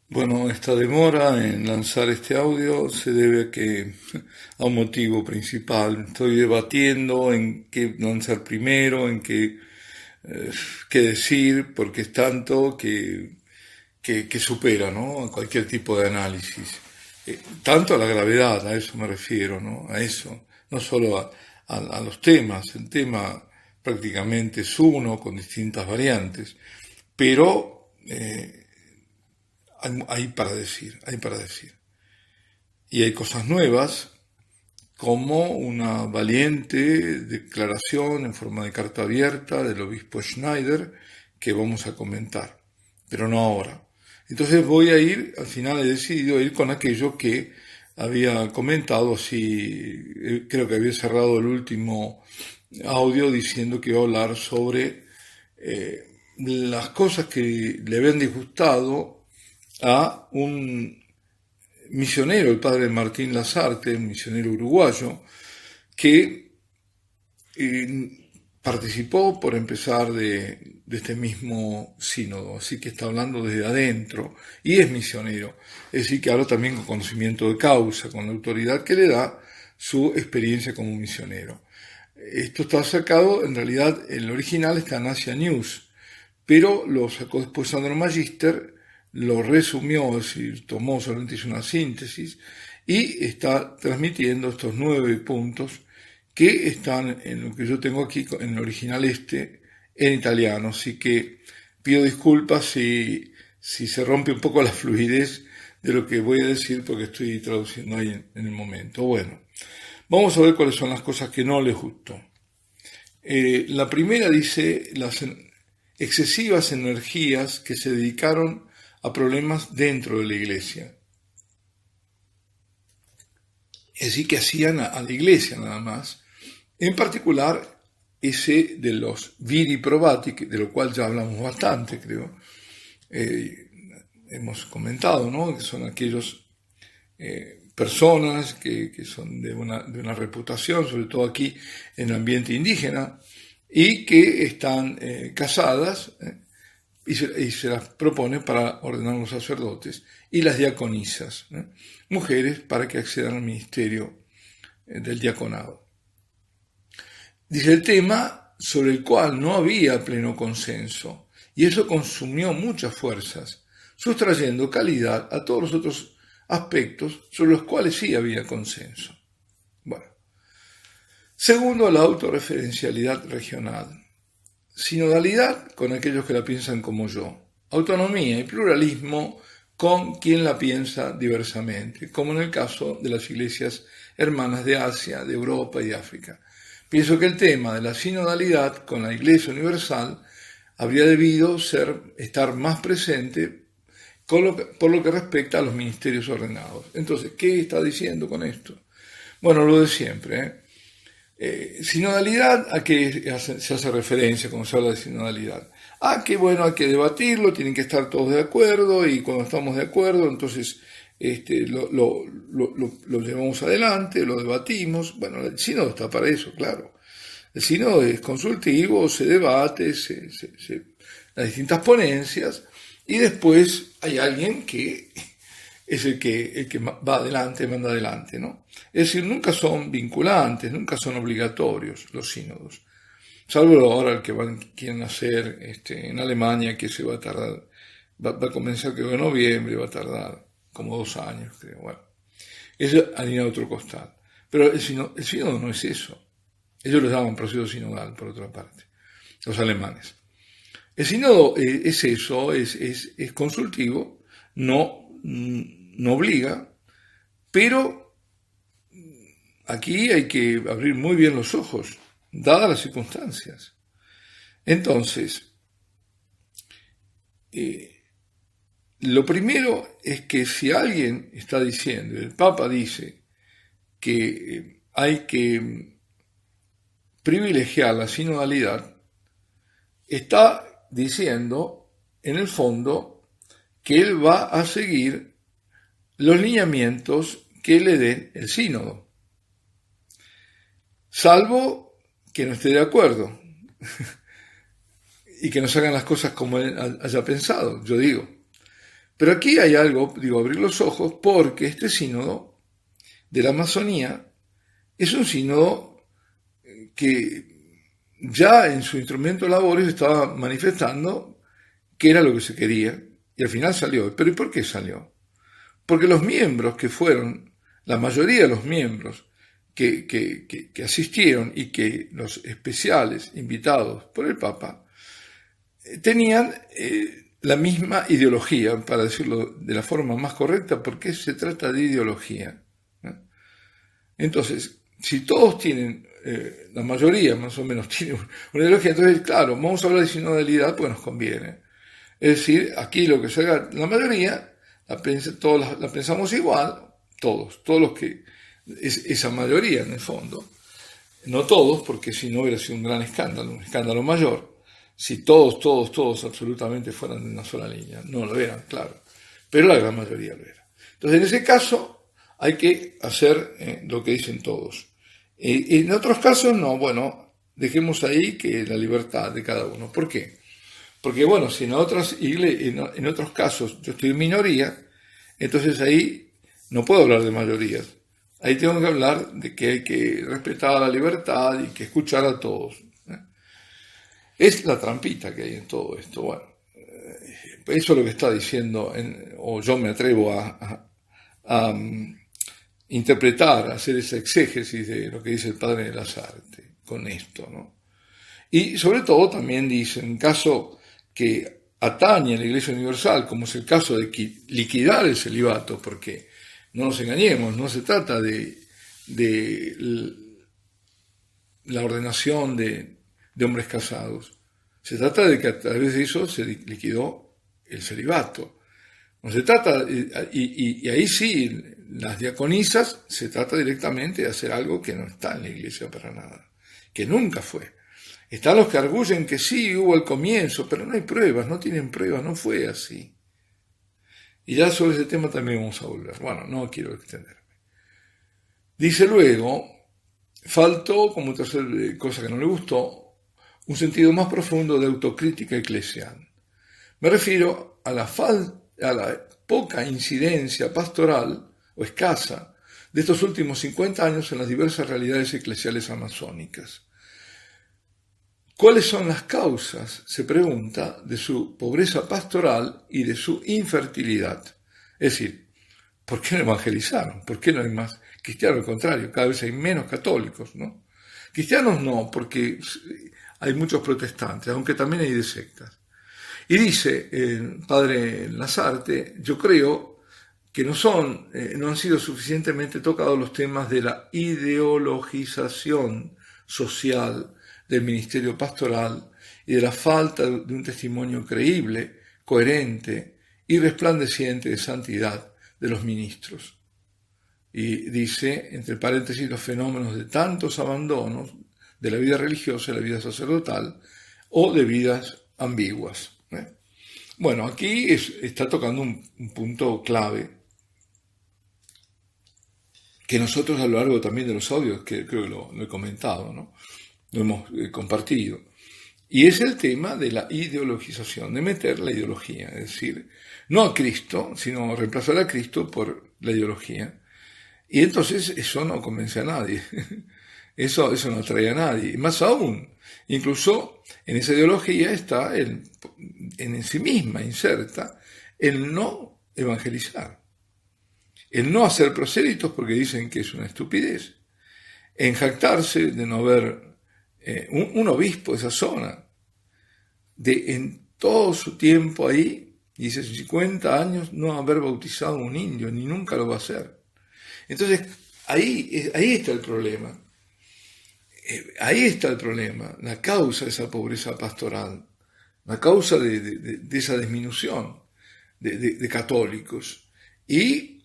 Bueno, esta demora en lanzar este audio se debe a un motivo principal. Estoy debatiendo en qué lanzar primero, qué decir, porque es tanto que supera, ¿no? A cualquier tipo de análisis. Tanto a la gravedad, a eso me refiero, ¿no? A eso, no solo a los temas. El tema prácticamente es uno con distintas variantes, pero hay para decir, hay para decir. Y hay cosas nuevas, como una valiente declaración en forma de carta abierta del obispo Schneider, que vamos a comentar, pero no ahora. Entonces voy a ir, al final he decidido ir con aquello que había comentado, así creo que había cerrado el último audio diciendo que iba a hablar sobre las cosas que le habían disgustado a un misionero, el padre Martín Lazarte, un misionero uruguayo, que participó por empezar de este mismo sínodo, así que está hablando desde adentro y es misionero, es decir, que habla también con conocimiento de causa, con la autoridad que le da su experiencia como misionero. Esto está sacado, en realidad el original está en Asia News, pero lo sacó después Sandro Magister, lo resumió, es decir, tomó, solamente hizo una síntesis, y está transmitiendo estos 9 puntos que están en lo que yo tengo aquí, en el original en italiano, así que pido disculpas si se rompe un poco la fluidez de lo que voy a decir porque estoy traduciendo ahí en el momento. Bueno, vamos a ver cuáles son las cosas que no les gustó. La primera dice las excesivas energías que se dedicaron a problemas dentro de la iglesia. Es decir, que hacían a la iglesia nada más. En particular, ese de los viri probati, de lo cual ya hablamos bastante, creo. Hemos comentado, ¿no? Que son aquellos personas que son de una reputación, sobre todo aquí en el ambiente indígena, y que están casadas y se las propone para ordenar los sacerdotes y las diaconisas, mujeres para que accedan al ministerio del diaconado. Dice el tema sobre el cual no había pleno consenso y eso consumió muchas fuerzas, sustrayendo calidad a todos los otros aspectos sobre los cuales sí había consenso. Bueno. Segundo, la autorreferencialidad regional. Sinodalidad con aquellos que la piensan como yo. Autonomía y pluralismo con quien la piensa diversamente, como en el caso de las iglesias hermanas de Asia, de Europa y de África. Pienso que el tema de la sinodalidad con la Iglesia Universal habría debido estar más presente por lo que respecta a los ministerios ordenados. Entonces, ¿qué está diciendo con esto? Bueno, lo de siempre, sinodalidad, ¿a qué se hace referencia cuando se habla de sinodalidad? A que, bueno, hay que debatirlo, tienen que estar todos de acuerdo y cuando estamos de acuerdo, entonces lo llevamos adelante, lo debatimos. Bueno, el sínodo está para eso, claro. El sínodo es consultivo, se debate, las distintas ponencias y después hay alguien que es el que va adelante, manda adelante, ¿no? Es decir, nunca son vinculantes, nunca son obligatorios los sínodos. Salvo ahora el que quieren hacer en Alemania, que se va a tardar, va a comenzar creo en noviembre, va a tardar como 2 años, creo. Bueno, eso es harina de otro costal. Pero el sínodo no es eso. Ellos lo llaman proceso sinodal, por otra parte, los alemanes. El sínodo es eso, es consultivo, no obliga, pero aquí hay que abrir muy bien los ojos, dadas las circunstancias. Entonces, lo primero es que si alguien está diciendo, el Papa dice que hay que privilegiar la sinodalidad, está diciendo, en el fondo, que él va a seguir los lineamientos que le den el sínodo, salvo que no esté de acuerdo y que no se hagan las cosas como él haya pensado, yo digo. Pero aquí hay algo, digo, abrir los ojos, porque este sínodo de la Amazonía es un sínodo que ya en su instrumento labores estaba manifestando qué era lo que se quería, y al final salió. ¿Pero y por qué salió? Porque los miembros que fueron, la mayoría de los miembros que asistieron y que los especiales invitados por el Papa tenían la misma ideología, para decirlo de la forma más correcta, porque se trata de ideología, ¿no? Entonces, si todos tienen, la mayoría más o menos tiene una ideología, entonces claro, vamos a hablar de sinodalidad porque nos conviene. Es decir, aquí lo que se haga, la mayoría, todos la pensamos igual, todos los que, esa mayoría en el fondo, no todos, porque si no hubiera sido un escándalo mayor, si todos absolutamente fueran de una sola línea. No lo eran, claro, pero la gran mayoría lo era. Entonces, en ese caso, hay que hacer lo que dicen todos. En otros casos, no, bueno, dejemos ahí que la libertad de cada uno. ¿Por qué? Porque, bueno, si en otros casos yo estoy en minoría, entonces ahí no puedo hablar de mayorías. Ahí tengo que hablar de que hay que respetar la libertad y que escuchar a todos. Es la trampita que hay en todo esto. Bueno, eso es lo que está diciendo, o yo me atrevo a interpretar, a hacer esa exégesis de lo que dice el padre de las artes con esto, ¿no? Y sobre todo también dice, en caso que atañe a la Iglesia Universal, como es el caso de liquidar el celibato, porque no nos engañemos, no se trata de la ordenación de hombres casados, se trata de que a través de eso se liquidó el celibato. No se trata, y ahí sí, las diaconisas, se trata directamente de hacer algo que no está en la Iglesia para nada, que nunca fue. Están los que arguyen que sí, hubo al comienzo, pero no hay pruebas, no tienen pruebas, no fue así. Y ya sobre ese tema también vamos a volver. Bueno, no quiero extenderme. Dice luego, faltó, como tercera cosa que no le gustó, un sentido más profundo de autocrítica eclesial. Me refiero a la poca incidencia pastoral, o escasa, de estos últimos 50 años en las diversas realidades eclesiales amazónicas. ¿Cuáles son las causas, se pregunta, de su pobreza pastoral y de su infertilidad? Es decir, ¿por qué no evangelizaron? ¿Por qué no hay más cristianos? Al contrario, cada vez hay menos católicos, ¿no? Cristianos no, porque hay muchos protestantes, aunque también hay de sectas. Y dice el padre Lasarte, yo creo que no han sido suficientemente tocados los temas de la ideologización social del ministerio pastoral y de la falta de un testimonio creíble, coherente y resplandeciente de santidad de los ministros. Y dice, entre paréntesis, los fenómenos de tantos abandonos de la vida religiosa y la vida sacerdotal o de vidas ambiguas. Bueno, aquí está tocando un punto clave que nosotros a lo largo también de los audios, que creo que lo he comentado, ¿no? Lo hemos compartido. Y es el tema de la ideologización, de meter la ideología, es decir, no a Cristo, sino reemplazar a Cristo por la ideología. Y entonces eso no convence a nadie, eso no atrae a nadie. Y más aún, incluso en esa ideología está en sí misma inserta el no evangelizar, el no hacer prosélitos porque dicen que es una estupidez, en jactarse de no haber un obispo de esa zona, en todo su tiempo ahí, dice 50 años, no haber bautizado a un indio, ni nunca lo va a hacer. Entonces, ahí está el problema. Ahí está el problema, la causa de esa pobreza pastoral, la causa de esa disminución de católicos. Y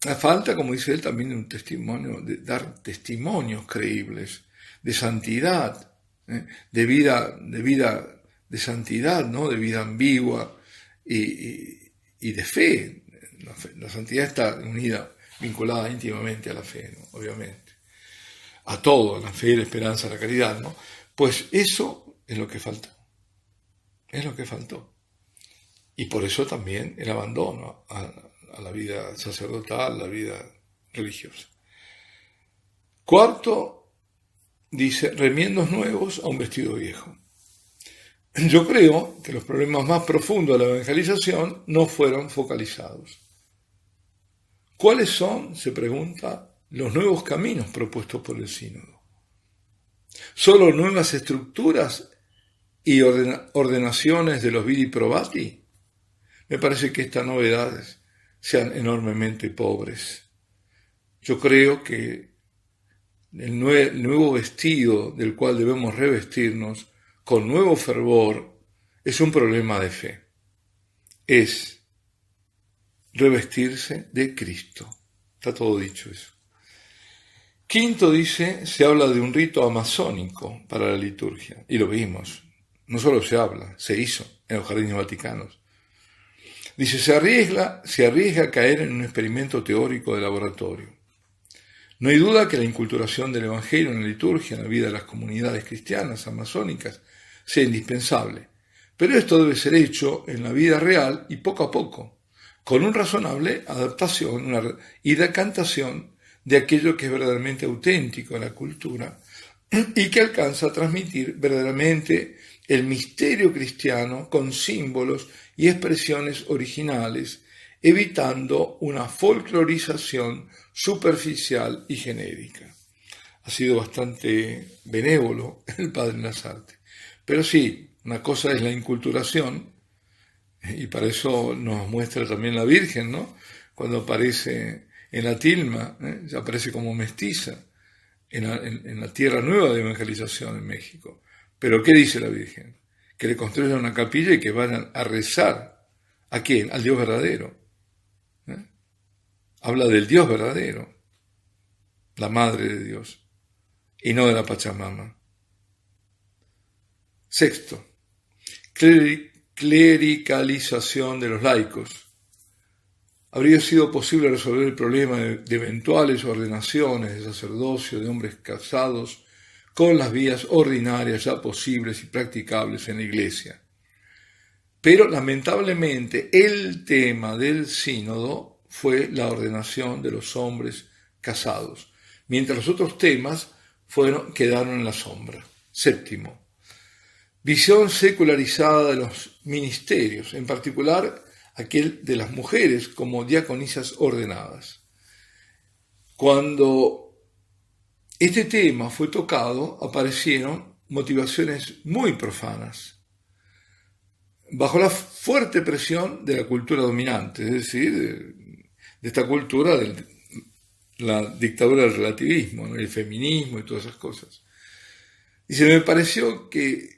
la falta, como dice él, también de un testimonio, de dar testimonios creíbles, de santidad, de vida de santidad, ¿no? De vida ambigua y de fe. La santidad está unida, vinculada íntimamente a la fe, ¿no? Obviamente. A todo, a la fe, la esperanza, la caridad, ¿no? Pues eso es lo que faltó. Es lo que faltó. Y por eso también el abandono a la vida sacerdotal, la vida religiosa. Cuarto, dice, remiendos nuevos a un vestido viejo. Yo creo que los problemas más profundos de la evangelización no fueron focalizados. ¿Cuáles son, se pregunta, los nuevos caminos propuestos por el sínodo? ¿Solo nuevas estructuras y ordenaciones de los viri probati? Me parece que estas novedades sean enormemente pobres. Yo creo que el nuevo vestido del cual debemos revestirnos con nuevo fervor es un problema de fe. Es revestirse de Cristo. Está todo dicho eso. Quinto dice, se habla de un rito amazónico para la liturgia. Y lo vimos. No solo se habla, se hizo en los jardines vaticanos. Dice, se arriesga a caer en un experimento teórico de laboratorio. No hay duda que la inculturación del Evangelio en la liturgia, en la vida de las comunidades cristianas amazónicas, sea indispensable. Pero esto debe ser hecho en la vida real y poco a poco, con una razonable adaptación y decantación de aquello que es verdaderamente auténtico en la cultura y que alcanza a transmitir verdaderamente el misterio cristiano con símbolos y expresiones originales, evitando una folclorización superficial y genérica. Ha sido bastante benévolo el padre Lasarte. Pero sí, una cosa es la inculturación, y para eso nos muestra también la Virgen, ¿no? Cuando aparece en la tilma, ya aparece como mestiza en la tierra nueva de evangelización en México. Pero ¿qué dice la Virgen? Que le construyan una capilla y que vayan a rezar. ¿A quién? Al Dios verdadero. Habla del Dios verdadero, la Madre de Dios, y no de la Pachamama. Sexto, clericalización de los laicos. Habría sido posible resolver el problema de eventuales ordenaciones de sacerdocio de hombres casados con las vías ordinarias ya posibles y practicables en la Iglesia. Pero lamentablemente el tema del sínodo fue la ordenación de los hombres casados, mientras los otros temas quedaron en la sombra. Séptimo, visión secularizada de los ministerios, en particular aquel de las mujeres como diaconisas ordenadas. Cuando este tema fue tocado, aparecieron motivaciones muy profanas, bajo la fuerte presión de la cultura dominante, es decir, de esta cultura de la dictadura del relativismo, ¿no? El feminismo y todas esas cosas. Y se me pareció que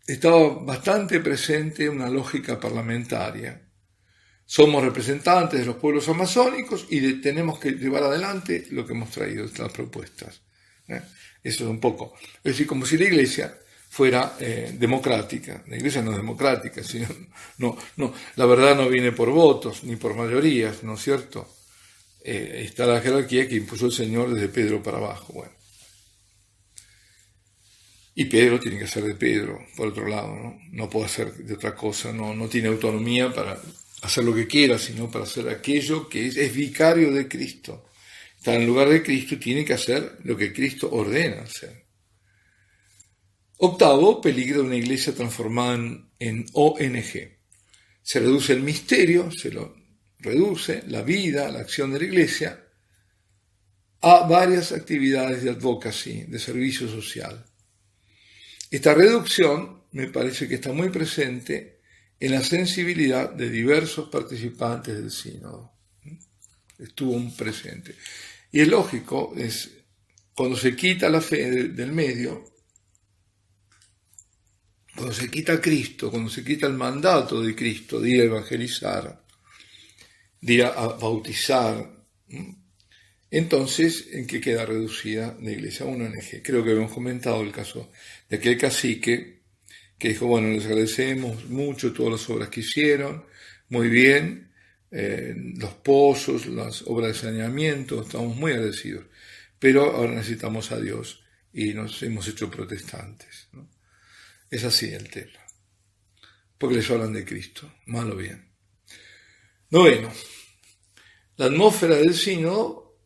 estaba bastante presente una lógica parlamentaria. Somos representantes de los pueblos amazónicos y tenemos que llevar adelante lo que hemos traído, estas propuestas. Eso es un poco. Es decir, como si la Iglesia fuera democrática. La Iglesia no es democrática, sino, no, la verdad no viene por votos ni por mayorías, ¿no es cierto? Está la jerarquía que impuso el Señor desde Pedro para abajo. Bueno. Y Pedro tiene que ser de Pedro, por otro lado, no puede hacer de otra cosa, no tiene autonomía para hacer lo que quiera, sino para hacer aquello que es vicario de Cristo. Está en lugar de Cristo y tiene que hacer lo que Cristo ordena hacer. Octavo, peligro de una iglesia transformada en ONG. Se reduce el misterio, se lo reduce la vida, la acción de la iglesia, a varias actividades de advocacy, de servicio social. Esta reducción me parece que está muy presente en la sensibilidad de diversos participantes del sínodo. Estuvo muy presente. Y es lógico, cuando se quita la fe del medio, cuando se quita a Cristo, cuando se quita el mandato de Cristo de ir a evangelizar, de ir a bautizar, entonces, ¿en qué queda reducida la iglesia? A una ONG. Creo que habíamos comentado el caso de aquel cacique que dijo, bueno, les agradecemos mucho todas las obras que hicieron, muy bien, los pozos, las obras de saneamiento, estamos muy agradecidos, pero ahora necesitamos a Dios y nos hemos hecho protestantes, ¿no? Es así el tema. porque les hablan de Cristo, mal o bien. Noveno, la atmósfera del sínodo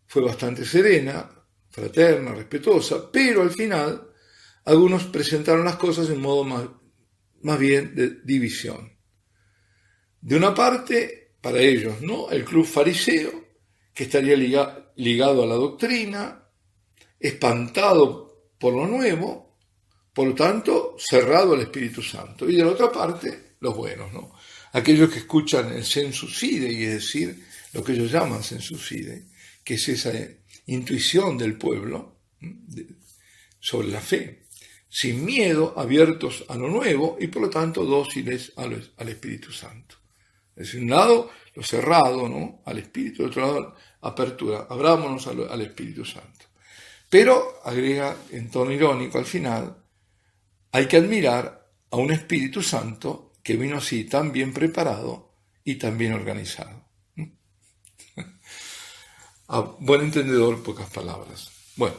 fue bastante serena, fraterna, respetuosa, pero al final algunos presentaron las cosas en modo más bien de división. De una parte, para ellos, ¿no?, el club fariseo, que estaría ligado a la doctrina, espantado por lo nuevo, por lo tanto, cerrado al Espíritu Santo. Y de la otra parte, los buenos, ¿no?, aquellos que escuchan el sensus fidei, es decir, lo que ellos llaman sensus fidei, que es esa intuición del pueblo sobre la fe, sin miedo, abiertos a lo nuevo y por lo tanto dóciles al Espíritu Santo. Es decir, un lado lo cerrado, ¿no?, al Espíritu, del otro lado apertura, abrámonos al Espíritu Santo. Pero, agrega en tono irónico al final, hay que admirar a un Espíritu Santo que vino así tan bien preparado y tan bien organizado. A buen entendedor, pocas palabras. Bueno,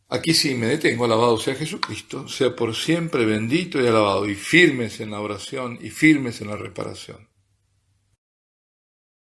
aquí sí me detengo. Alabado sea Jesucristo, sea por siempre bendito y alabado, y firmes en la oración y firmes en la reparación.